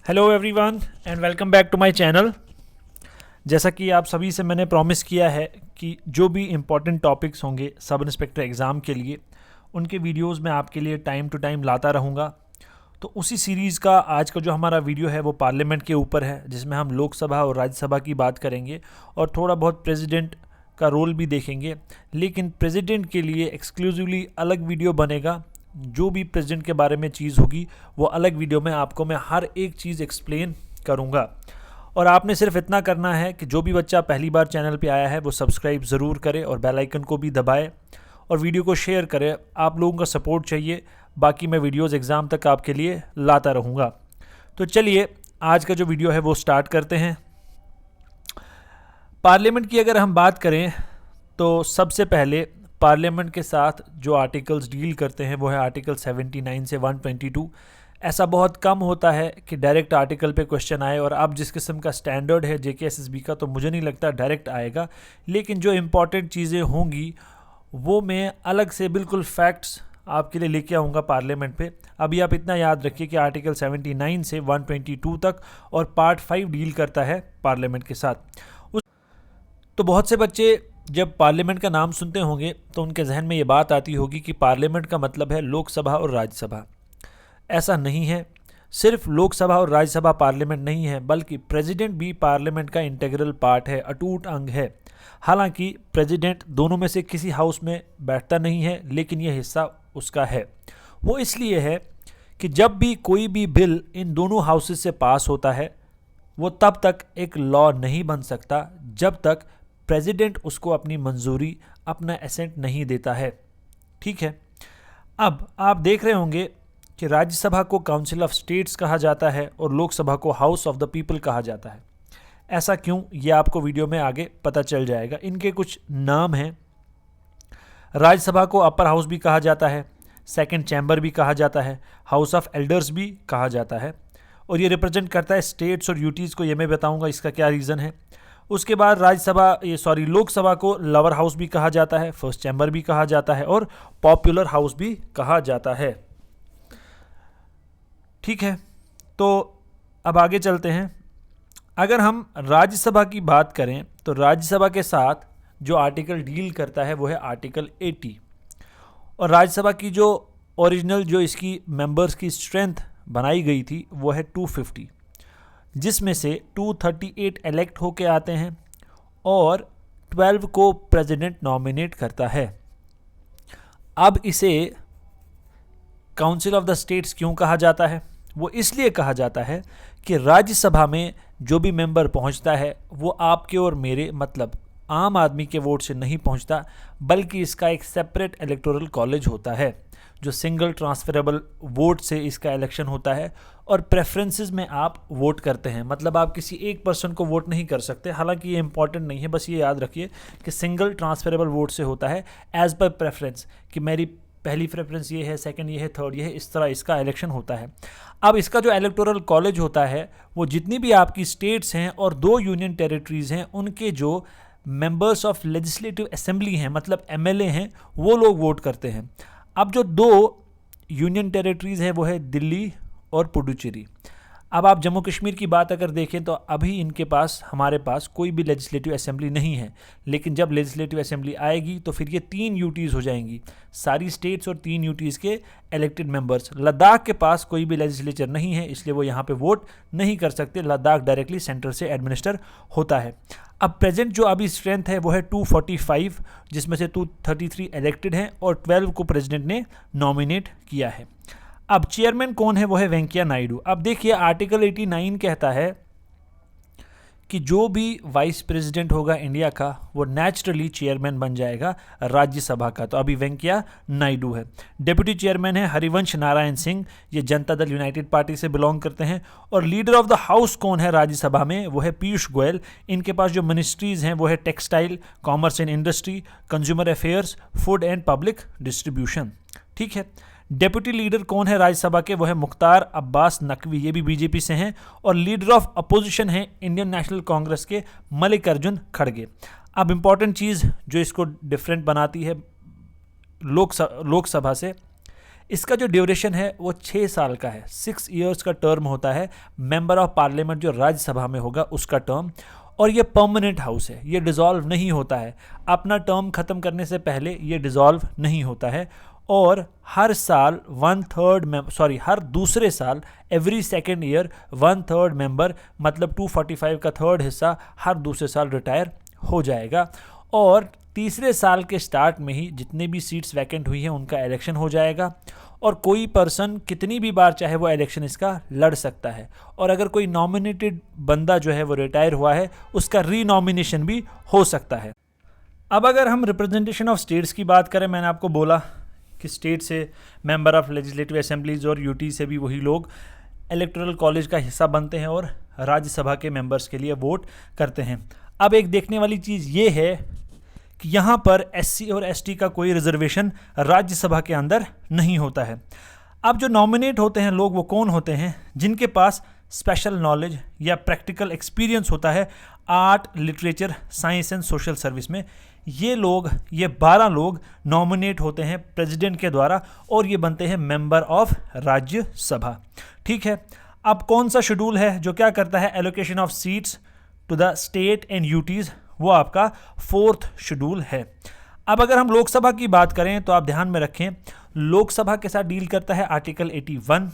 Hello everyone and welcome back to my channel. जैसा कि आप सभी से मैंने प्रॉमिस किया है कि जो भी इम्पोर्टेंट टॉपिक्स होंगे सब इंस्पेक्टर एग्ज़ाम के लिए उनके वीडियोस मैं आपके लिए टाइम टू टाइम लाता रहूँगा। तो उसी सीरीज़ का आज का जो हमारा वीडियो है वो पार्लियामेंट के ऊपर है, जिसमें हम लोकसभा और राज्यसभा की बात करेंगे और थोड़ा बहुत प्रेसिडेंट का रोल भी देखेंगे। लेकिन प्रेसिडेंट के लिए एक्सक्लूसिवली अलग वीडियो बनेगा। जो भी प्रेसिडेंट के बारे में चीज़ होगी वो अलग वीडियो में आपको मैं हर एक चीज़ एक्सप्लेन करूँगा। और आपने सिर्फ इतना करना है कि जो भी बच्चा पहली बार चैनल पे आया है वो सब्सक्राइब ज़रूर करे और बेल आइकन को भी दबाए और वीडियो को शेयर करें। आप लोगों का सपोर्ट चाहिए, बाकी मैं वीडियोस एग्ज़ाम तक आपके लिए लाता रहूँगा। तो चलिए आज का जो वीडियो है वो स्टार्ट करते हैं। पार्लियामेंट की अगर हम बात करें तो सबसे पहले पार्लियामेंट के साथ जो आर्टिकल्स डील करते हैं वो है आर्टिकल 79 से 122। ऐसा बहुत कम होता है कि डायरेक्ट आर्टिकल पे क्वेश्चन आए, और अब जिस किस्म का स्टैंडर्ड है JKSSB का तो मुझे नहीं लगता डायरेक्ट आएगा। लेकिन जो इम्पॉर्टेंट चीज़ें होंगी वो मैं अलग से बिल्कुल फैक्ट्स आपके लिए लेके आऊँगा पार्लियामेंट पे। अभी आप इतना याद रखिए कि आर्टिकल 79 से 122 तक और पार्ट 5 डील करता है पार्लियामेंट के साथ। तो बहुत से बच्चे जब पार्लियामेंट का नाम सुनते होंगे तो उनके जहन में ये बात आती होगी कि पार्लियामेंट का मतलब है लोकसभा और राज्यसभा। ऐसा नहीं है। सिर्फ लोकसभा और राज्यसभा पार्लियामेंट नहीं है, बल्कि प्रेसिडेंट भी पार्लियामेंट का इंटीग्रल पार्ट है, अटूट अंग है। हालांकि प्रेसिडेंट दोनों में से किसी हाउस में बैठता नहीं है, लेकिन यह हिस्सा उसका है। वो इसलिए है कि जब भी कोई भी बिल इन दोनों हाउसेस से पास होता है वो तब तक एक लॉ नहीं बन सकता जब तक प्रेसिडेंट उसको अपनी मंजूरी, अपना एसेंट नहीं देता है। ठीक है। अब आप देख रहे होंगे कि राज्यसभा को काउंसिल ऑफ स्टेट्स कहा जाता है और लोकसभा को हाउस ऑफ द पीपल कहा जाता है। ऐसा क्यों, ये आपको वीडियो में आगे पता चल जाएगा। इनके कुछ नाम हैं। राज्यसभा को अपर हाउस भी कहा जाता है, सेकंड चैम्बर भी कहा जाता है, हाउस ऑफ एल्डर्स भी कहा जाता है, और ये रिप्रेजेंट करता है स्टेट्स और यूटीज़ को। ये मैं बताऊंगा इसका क्या रीज़न है। उसके बाद लोकसभा को लोअर हाउस भी कहा जाता है, फर्स्ट चैम्बर भी कहा जाता है और पॉपुलर हाउस भी कहा जाता है। ठीक है। तो अब आगे चलते हैं। अगर हम राज्यसभा की बात करें तो राज्यसभा के साथ जो आर्टिकल डील करता है वो है आर्टिकल 80। और राज्यसभा की जो ओरिजिनल जो इसकी मेंबर्स की स्ट्रेंथ बनाई गई थी वो है 250, जिसमें से 238 इलेक्ट होके आते हैं और 12 को प्रेसिडेंट नॉमिनेट करता है। अब इसे काउंसिल ऑफ द स्टेट्स क्यों कहा जाता है? वो इसलिए कहा जाता है कि राज्यसभा में जो भी मेंबर पहुंचता है वो आपके और मेरे मतलब आम आदमी के वोट से नहीं पहुंचता, बल्कि इसका एक सेपरेट इलेक्टोरल कॉलेज होता है जो सिंगल ट्रांसफरेबल वोट से इसका इलेक्शन होता है। और प्रेफरेंसेस में आप वोट करते हैं, मतलब आप किसी एक पर्सन को वोट नहीं कर सकते। हालांकि ये इंपॉर्टेंट नहीं है, बस ये याद रखिए कि सिंगल ट्रांसफरेबल वोट से होता है एज पर प्रेफरेंस, कि मेरी पहली प्रेफरेंस ये है, सेकंड ये है, थर्ड ये है, इस तरह इसका इलेक्शन होता है। अब इसका जो इलेक्टोरल कॉलेज होता है वो जितनी भी आपकी स्टेट्स हैं और 2 यूनियन टेरिटरीज हैं उनके जो मेंबर्स ऑफ लेजिस्लेटिव असेंबली हैं, मतलब MLA हैं, वो लोग वोट करते हैं। अब जो 2 यूनियन टेरिटरीज हैं वो है दिल्ली और पुडुचेरी। अब आप जम्मू कश्मीर की बात अगर देखें तो अभी इनके पास हमारे पास कोई भी लेजिस्लेटिव असेंबली नहीं है, लेकिन जब लेजिस्लेटिव असेंबली आएगी तो फिर ये 3 यूटीज़ हो जाएंगी, सारी स्टेट्स और 3 यूटीज़ के इलेक्टेड मेंबर्स। लद्दाख के पास कोई भी लेजिस्लेचर नहीं है, इसलिए वो यहाँ पे वोट नहीं कर सकते। लद्दाख डायरेक्टली सेंटर से एडमिनिस्टर होता है। अब प्रेजेंट जो अभी स्ट्रेंथ है वो है 245, जिसमें से 233 इलेक्टेड हैं और 12 को प्रेसिडेंट ने नॉमिनेट किया है। अब चेयरमैन कौन है? वो है वेंकैया नायडू। अब देखिए आर्टिकल 89 कहता है कि जो भी वाइस प्रेसिडेंट होगा इंडिया का वो नेचुरली चेयरमैन बन जाएगा राज्यसभा का। तो अभी वेंकैया नायडू है। डिप्टी चेयरमैन है हरिवंश नारायण सिंह, ये जनता दल यूनाइटेड पार्टी से बिलोंग करते हैं। और लीडर ऑफ द हाउस कौन है राज्यसभा में? वो है पीयूष गोयल। इनके पास जो मिनिस्ट्रीज हैं वो है textile, commerce and industry, consumer affairs, food and public distribution. ठीक है। डेप्यूटी लीडर कौन है राज्यसभा के? वो है मुख्तार अब्बास नकवी, ये भी बीजेपी से हैं। और लीडर ऑफ अपोजिशन है इंडियन नेशनल कांग्रेस के मल्लिकार्जुन खड़गे। अब इंपॉर्टेंट चीज़ जो इसको डिफरेंट बनाती है लोकसभा से, इसका जो ड्यूरेशन है वो 6 साल का है, 6 ईयर्स का टर्म होता है मेंबर ऑफ पार्लियामेंट जो राज्यसभा में होगा उसका टर्म। और ये परमानेंट हाउस है, ये डिसॉल्व नहीं होता है, अपना टर्म ख़त्म करने से पहले ये डिसॉल्व नहीं होता है। और हर साल हर दूसरे साल एवरी सेकेंड ईयर 1/3 मेंबर मतलब 245 का थर्ड हिस्सा हर दूसरे साल रिटायर हो जाएगा। और तीसरे साल के स्टार्ट में ही जितने भी सीट्स वैकेंट हुई हैं उनका इलेक्शन हो जाएगा और कोई पर्सन कितनी भी बार चाहे वो इलेक्शन इसका लड़ सकता है। और अगर कोई नॉमिनेटेड बंदा जो है वो रिटायर हुआ है उसका रीनॉमिनेशन भी हो सकता है। अब अगर हम रिप्रेजेंटेशन ऑफ स्टेट्स की बात करें, मैंने आपको बोला कि स्टेट से मेंबर ऑफ लेजिस्लेटिव असेंबलीज और यूटी से भी वही लोग इलेक्टोरल कॉलेज का हिस्सा बनते हैं और राज्यसभा के मेंबर्स के लिए वोट करते हैं। अब एक देखने वाली चीज़ ये है कि यहाँ पर एससी और एसटी का कोई रिजर्वेशन राज्यसभा के अंदर नहीं होता है। अब जो नॉमिनेट होते हैं लोग वो कौन होते हैं? जिनके पास स्पेशल नॉलेज या प्रैक्टिकल एक्सपीरियंस होता है art, literature, science and social service में। ये 12 लोग नॉमिनेट होते हैं प्रेसिडेंट के द्वारा और ये बनते हैं मेंबर ऑफ राज्यसभा। ठीक है, अब कौन सा शेड्यूल है जो क्या करता है allocation of seats to the state and UTs? वो आपका 4th शेड्यूल है। अब अगर हम लोकसभा की बात करें तो आप ध्यान में रखें, लोकसभा के साथ डील करता है आर्टिकल 81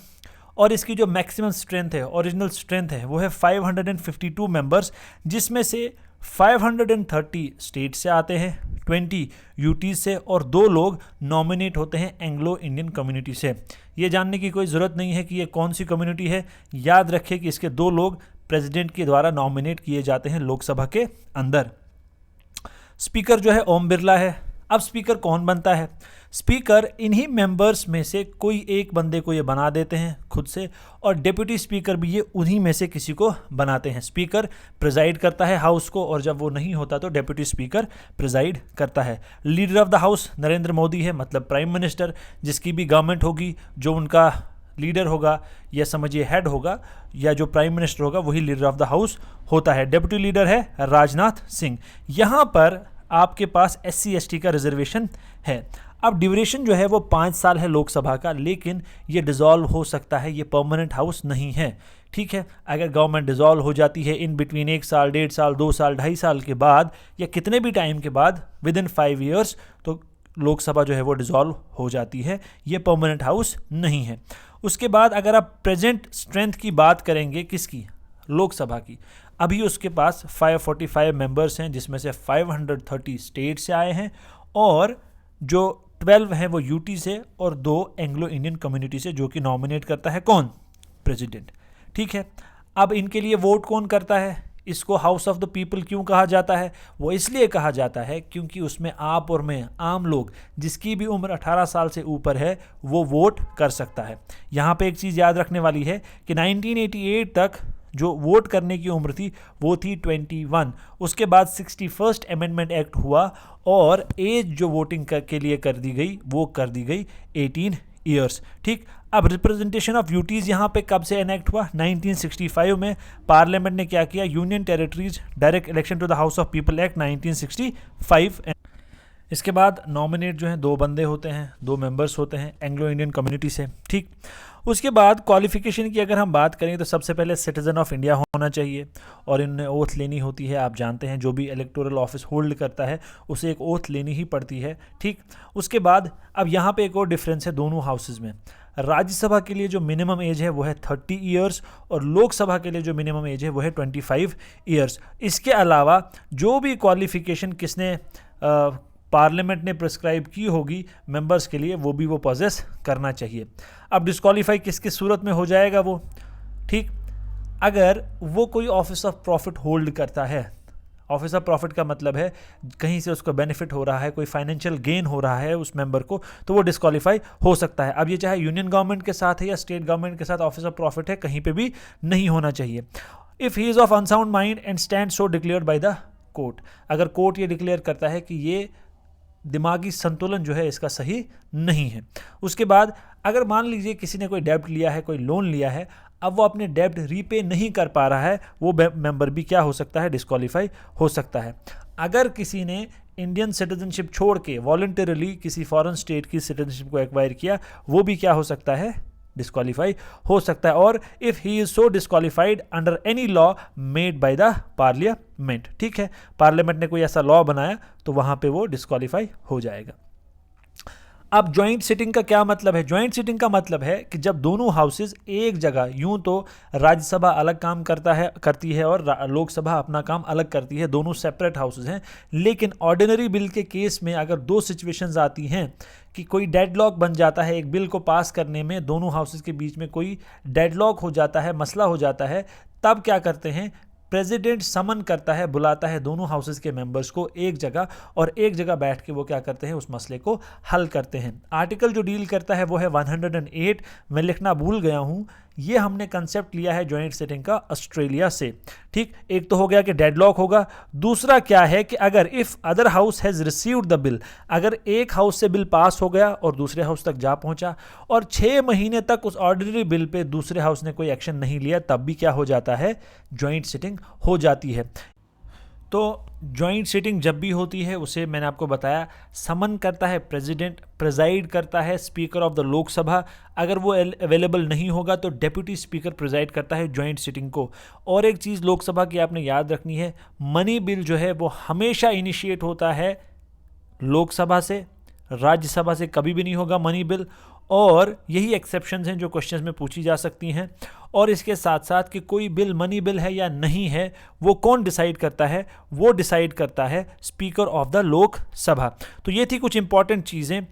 और इसकी जो मैक्सिमम स्ट्रेंथ है, ओरिजिनल स्ट्रेंथ है, वो है 552 मेंबर्स, जिसमें से 530 स्टेट से आते हैं, 20 यूटी से और 2 लोग नॉमिनेट होते हैं एंग्लो इंडियन कम्युनिटी से। ये जानने की कोई ज़रूरत नहीं है कि ये कौन सी कम्युनिटी है, याद रखें कि इसके 2 लोग प्रेसिडेंट के द्वारा नॉमिनेट किए जाते हैं लोकसभा के अंदर। स्पीकर जो है ओम बिरला है। अब स्पीकर कौन बनता है? स्पीकर इन्हीं मेंबर्स में से कोई एक बंदे को ये बना देते हैं खुद से और डिप्टी स्पीकर भी ये उन्हीं में से किसी को बनाते हैं। स्पीकर प्रिजाइड करता है हाउस को और जब वो नहीं होता तो डिप्टी स्पीकर प्रिजाइड करता है। Leader of the house Narendra Modi है, मतलब प्राइम मिनिस्टर। जिसकी भी गवर्नमेंट होगी जो उनका लीडर होगा या समझिए हेड होगा या जो प्राइम मिनिस्टर होगा वही लीडर ऑफ द हाउस होता है। डिप्टी लीडर है राजनाथ सिंह। यहाँ पर आपके पास SC ST का रिजर्वेशन है। अब ड्यूरेशन जो है वो 5 साल है लोकसभा का, लेकिन ये डिसॉल्व हो सकता है, ये परमानेंट हाउस नहीं है। ठीक है, अगर गवर्नमेंट डिसॉल्व हो जाती है इन बिटवीन 1 साल, 1.5 साल, 2 साल, 2.5 साल के बाद या कितने भी टाइम के बाद विदिन 5 ईयर्स, तो लोकसभा जो है वो डिसॉल्व हो जाती है, ये परमानेंट हाउस नहीं है। उसके बाद अगर आप प्रेजेंट स्ट्रेंथ की बात करेंगे, किसकी? लोकसभा की। अभी उसके पास 545 मेंबर्स हैं, जिसमें से 530 स्टेट से आए हैं और जो 12 हैं वो यूटी से और 2 एंग्लो इंडियन कम्युनिटी से, जो कि नॉमिनेट करता है कौन? प्रेसिडेंट। ठीक है, अब इनके लिए वोट कौन करता है? इसको हाउस ऑफ द पीपल क्यों कहा जाता है? वो इसलिए कहा जाता है क्योंकि उसमें आप और मैं, आम लोग, जिसकी भी उम्र 18 साल से ऊपर है वो वोट कर सकता है। यहाँ पे एक चीज़ याद रखने वाली है कि 1988 तक जो वोट करने की उम्र थी वो थी 21। उसके बाद 61st अमेंडमेंट एक्ट हुआ और एज जो वोटिंग के लिए कर दी गई वो कर दी गई 18 ईयर्स। ठीक, अब रिप्रेजेंटेशन ऑफ यूटीज़ यहाँ पे कब से एनेक्ट हुआ? 1965 में पार्लियामेंट ने क्या किया? Union territories direct election to the house of people act 1965। इसके बाद नॉमिनेट जो हैं 2 बंदे होते हैं, 2 मेंबर्स होते हैं एंग्लो इंडियन कम्युनिटी से। ठीक, उसके बाद क्वालिफिकेशन की अगर हम बात करें तो सबसे पहले सिटीज़न ऑफ इंडिया होना चाहिए और इन्हें ओथ लेनी होती है। आप जानते हैं जो भी इलेक्टोरल ऑफिस होल्ड करता है उसे एक ओथ लेनी ही पड़ती है। ठीक, उसके बाद अब यहाँ पे एक और डिफरेंस है दोनों हाउसेज में। राज्यसभा के लिए जो मिनिमम एज है वो है 30 ईयर्स और लोकसभा के लिए जो मिनिमम एज है वो है 25 ईयर्स। इसके अलावा जो भी क्वालिफिकेशन किसने पार्लियामेंट ने प्रिस्क्राइब की होगी मेंबर्स के लिए वो भी वो पॉजेस करना चाहिए। अब डिस्क्वालीफाई किसकी सूरत में हो जाएगा वो? ठीक, अगर वो कोई ऑफिस ऑफ प्रॉफिट होल्ड करता है। ऑफिस ऑफ प्रॉफिट का मतलब है कहीं से उसको बेनिफिट हो रहा है, कोई फाइनेंशियल गेन हो रहा है उस मेंबर को, तो वो डिस्क्वालीफाई हो सकता है। अब ये चाहे यूनियन गवर्नमेंट के साथ है या स्टेट गवर्नमेंट के साथ ऑफिस ऑफ प्रॉफिट है, कहीं पे भी नहीं होना चाहिए। If he is of unsound mind and stand so declared by the court, अगर कोर्ट ये डिक्लेयर करता है कि ये दिमागी संतुलन जो है इसका सही नहीं है। उसके बाद अगर मान लीजिए किसी ने कोई डेब्ट लिया है, कोई लोन लिया है, अब वो अपने डेब्ट रीपे नहीं कर पा रहा है, वो मेंबर भी क्या हो सकता है? डिस्क्वालीफाई हो सकता है। अगर किसी ने इंडियन सिटीजनशिप छोड़ के वॉलंटरली किसी फॉरेन स्टेट की सिटीजनशिप को एक्वायर किया, वो भी क्या हो सकता है, डिस्क्वालीफाई हो सकता है। और if he is so disqualified under any law made by the parliament, ठीक है, पार्लियामेंट ने कोई ऐसा लॉ बनाया तो वहां पे वो डिस्क्वालीफाई हो जाएगा। अब ज्वाइंट सिटिंग का क्या मतलब है? ज्वाइंट सिटिंग का मतलब है कि जब दोनों हाउसेज एक जगह, यूं तो राज्यसभा अलग काम करती है और लोकसभा अपना काम अलग करती है, दोनों सेपरेट हाउसेज हैं, लेकिन ऑर्डिनरी बिल के केस में अगर दो सिचुएशंस आती हैं कि कोई डेडलॉक बन जाता है, एक बिल को पास करने में दोनों हाउसेज के बीच में कोई डेडलॉक हो जाता है, मसला हो जाता है, तब क्या करते हैं, प्रेसिडेंट समन करता है, बुलाता है दोनों हाउसेज के मेंबर्स को एक जगह, और एक जगह बैठ के वो क्या करते हैं, उस मसले को हल करते हैं। आर्टिकल जो डील करता है वो है 108, मैं लिखना भूल गया हूँ। ये हमने कंसेप्ट लिया है ज्वाइंट सिटिंग का ऑस्ट्रेलिया से, ठीक। एक तो हो गया कि डेडलॉक होगा, दूसरा क्या है कि अगर if other house has received the bill, अगर एक हाउस से बिल पास हो गया और दूसरे हाउस तक जा पहुंचा और 6 महीने तक उस ऑर्डिनरी बिल पे दूसरे हाउस ने कोई एक्शन नहीं लिया, तब भी क्या हो जाता है, ज्वाइंट सिटिंग हो जाती है। तो ज्वाइंट सिटिंग जब भी होती है उसे मैंने आपको बताया, समन करता है प्रेसिडेंट, प्रिजाइड करता है स्पीकर ऑफ द लोकसभा, अगर वो अवेलेबल नहीं होगा तो डेप्यूटी स्पीकर प्रिजाइड करता है ज्वाइंट सिटिंग को। और एक चीज़ लोकसभा की आपने याद रखनी है, मनी बिल जो है वो हमेशा इनिशिएट होता है लोकसभा से, राज्यसभा से कभी भी नहीं होगा मनी बिल। और यही एक्सेप्शंस हैं जो क्वेश्चंस में पूछी जा सकती हैं। और इसके साथ साथ कि कोई बिल मनी बिल है या नहीं है वो कौन डिसाइड करता है, वो डिसाइड करता है स्पीकर ऑफ द लोकसभा। तो ये थी कुछ इंपॉर्टेंट चीज़ें।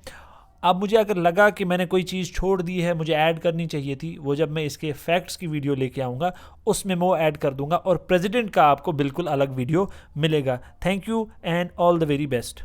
अब मुझे अगर लगा कि मैंने कोई चीज़ छोड़ दी है, मुझे ऐड करनी चाहिए थी, वो जब मैं इसके फैक्ट्स की वीडियो लेके आऊँगा उसमें मैं वो ऐड कर दूंगा, और प्रेसिडेंट का आपको बिल्कुल अलग वीडियो मिलेगा। Thank you and all the very best.